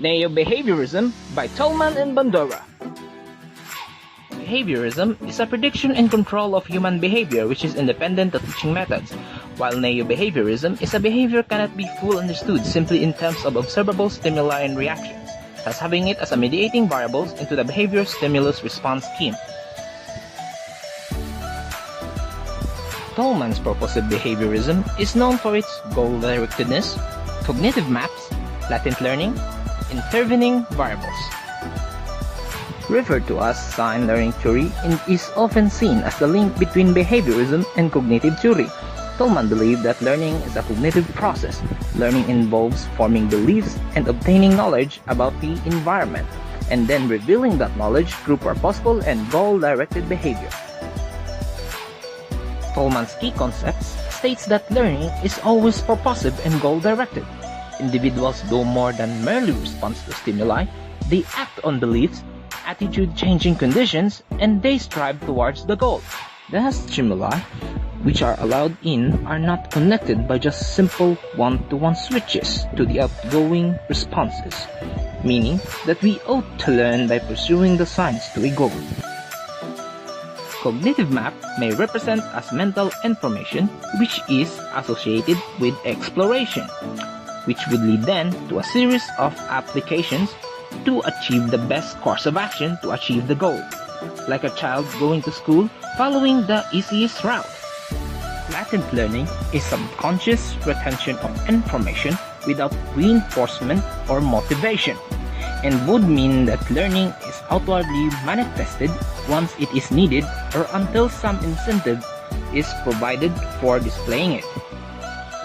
NEO-BEHAVIORISM by Tolman and Bandura. Behaviorism is a prediction and control of human behavior which is independent of teaching methods, while neo-behaviorism is a behavior cannot be fully understood simply in terms of observable stimuli and reactions, thus having it as a mediating variables into the behavior stimulus-response scheme. Tolman's purposive behaviorism is known for its goal-directedness, cognitive maps, latent learning, intervening variables. Referred to as sign learning theory and is often seen as the link between behaviorism and cognitive theory. Tolman believed that learning is a cognitive process. Learning involves forming beliefs and obtaining knowledge about the environment, and then revealing that knowledge through purposeful and goal-directed behavior. Tolman's key concepts states that learning is always purposive and goal-directed. Individuals do more than merely respond to stimuli. They act on beliefs, attitude-changing conditions, and they strive towards the goal. The stimuli, which are allowed in, are not connected by just simple one-to-one switches to the outgoing responses, meaning that we ought to learn by pursuing the signs to a goal. Cognitive map may represent as mental information which is associated with exploration, which would lead then to a series of applications to achieve the best course of action to achieve the goal, like a child going to school following the easiest route. Latent learning is subconscious retention of information without reinforcement or motivation, and would mean that learning is outwardly manifested once it is needed or until some incentive is provided for displaying it.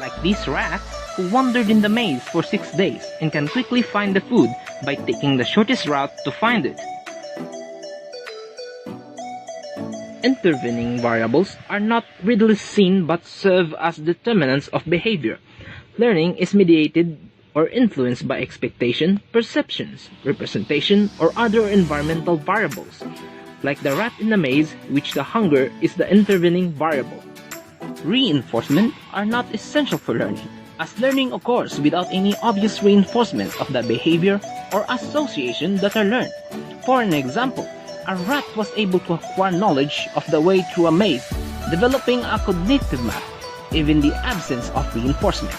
Like this rat who wandered in the maze for 6 days and can quickly find the food by taking the shortest route to find it. Intervening variables are not readily seen but serve as determinants of behavior. Learning is mediated or influenced by expectation, perceptions, representation, or other environmental variables, like the rat in the maze, which the hunger is the intervening variable. Reinforcement are not essential for learning, as learning occurs without any obvious reinforcement of the behavior or association that are learned. For an example, a rat was able to acquire knowledge of the way through a maze, developing a cognitive map, even in the absence of reinforcement.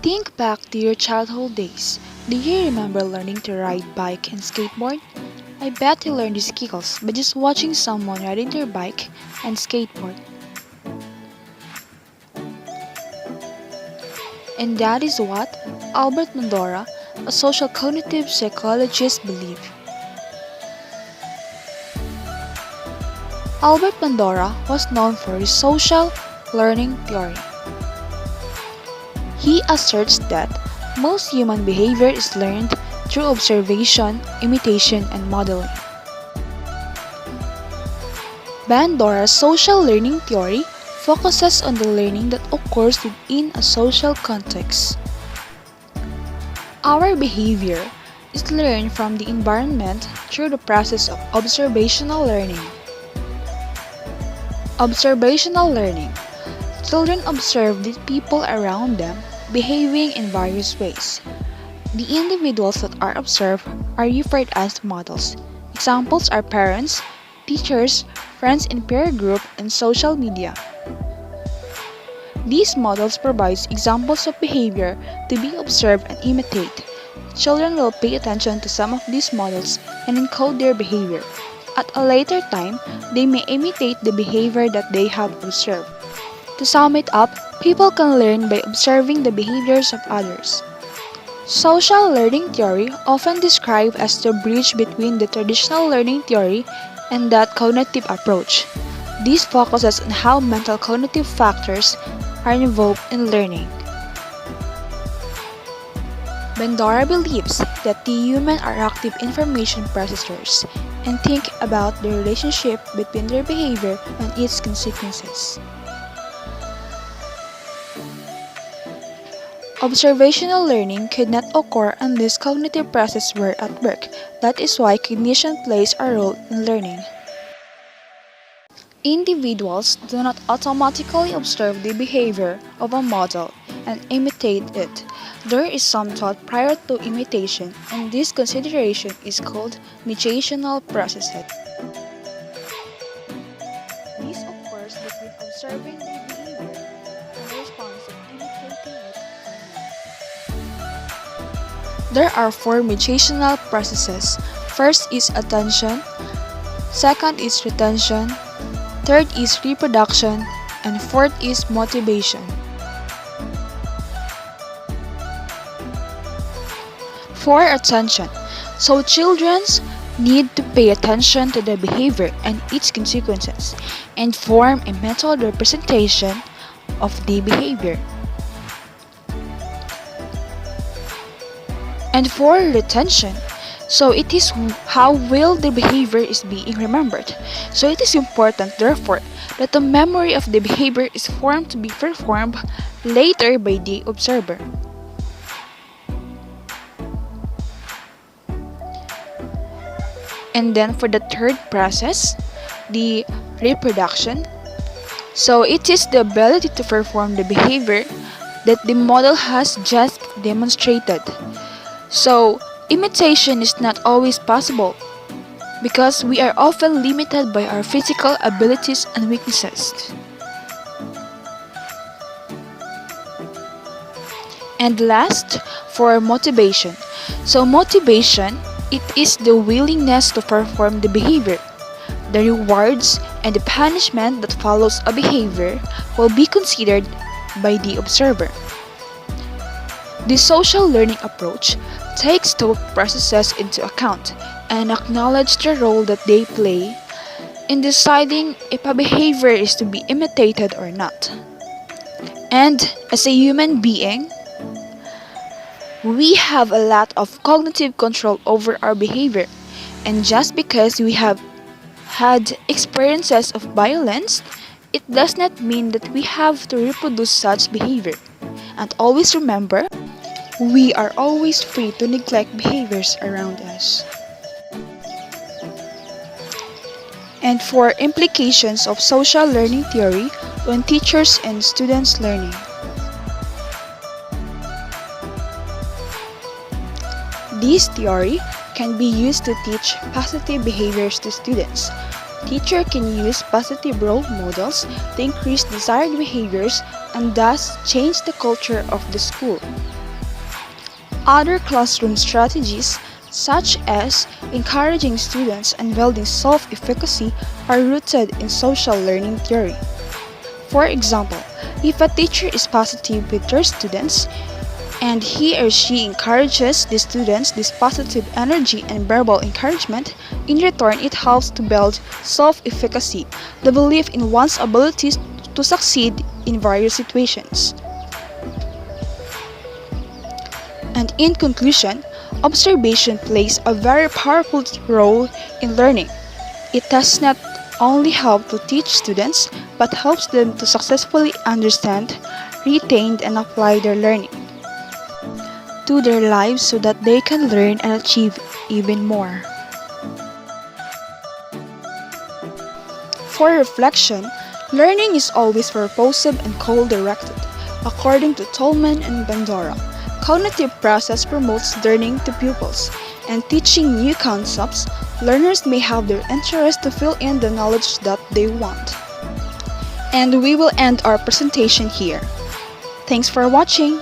Think back to your childhood days. Do you remember learning to ride bike and skateboard? I bet you learned these skills by just watching someone riding their bike and skateboard. And that is what Albert Bandura, a social cognitive psychologist, believed. Albert Bandura was known for his social learning theory. He asserts that most human behavior is learned through observation, imitation, and modeling. Bandura's social learning theory focuses on the learning that occurs within a social context. Our behavior is learned from the environment through the process of observational learning. Observational learning. Children observe the people around them behaving in various ways. The individuals that are observed are referred as models. Examples are parents, teachers, friends in peer group, and social media. These models provide examples of behavior to be observed and imitate. Children will pay attention to some of these models and encode their behavior. At a later time, they may imitate the behavior that they have observed. To sum it up, people can learn by observing the behaviors of others. Social learning theory, often described as the bridge between the traditional learning theory and that cognitive approach. This focuses on how mental cognitive factors are involved in learning. Bandura believes that the humans are active information processors and think about the relationship between their behavior and its consequences. Observational learning could not occur unless cognitive processes were at work. That is why cognition plays a role in learning. Individuals do not automatically observe the behavior of a model and imitate it. There is some thought prior to imitation, and this consideration is called mutational processes. This occurs between observing the behavior and the response of imitating it or not. There are four mutational processes. First is attention, second is retention, third is reproduction, and fourth is motivation. For attention, so children need to pay attention to the behavior and its consequences and form a mental representation of the behavior. And for retention, so it is how well the behavior is being remembered. So it is important, therefore, that the memory of the behavior is formed to be performed later by the observer. And then for the third process, the reproduction, so it is the ability to perform the behavior that the model has just demonstrated. So imitation is not always possible because we are often limited by our physical abilities and weaknesses. And last, for motivation. So motivation, it is the willingness to perform the behavior. The rewards and the punishment that follows a behavior will be considered by the observer. The social learning approach takes those processes into account and acknowledges the role that they play in deciding if a behavior is to be imitated or not. And as a human being, we have a lot of cognitive control over our behavior, and just because we have had experiences of violence, it does not mean that we have to reproduce such behavior. And always remember, we are always free to neglect behaviors around us. And for implications of social learning theory on teachers and students' learning. This theory can be used to teach positive behaviors to students. Teacher can use positive role models to increase desired behaviors and thus change the culture of the school. Other classroom strategies, such as encouraging students and building self-efficacy, are rooted in social learning theory. For example, if a teacher is positive with their students, and he or she encourages the students this positive energy and verbal encouragement, in return it helps to build self-efficacy, the belief in one's abilities to succeed in various situations. And in conclusion, observation plays a very powerful role in learning. It does not only help to teach students, but helps them to successfully understand, retain, and apply their learning to their lives so that they can learn and achieve even more. For reflection, learning is always purposive and goal-directed. According to Tolman and Bandura, cognitive process promotes learning to pupils, and teaching new concepts, learners may have their interest to fill in the knowledge that they want. And we will end our presentation here. Thanks for watching.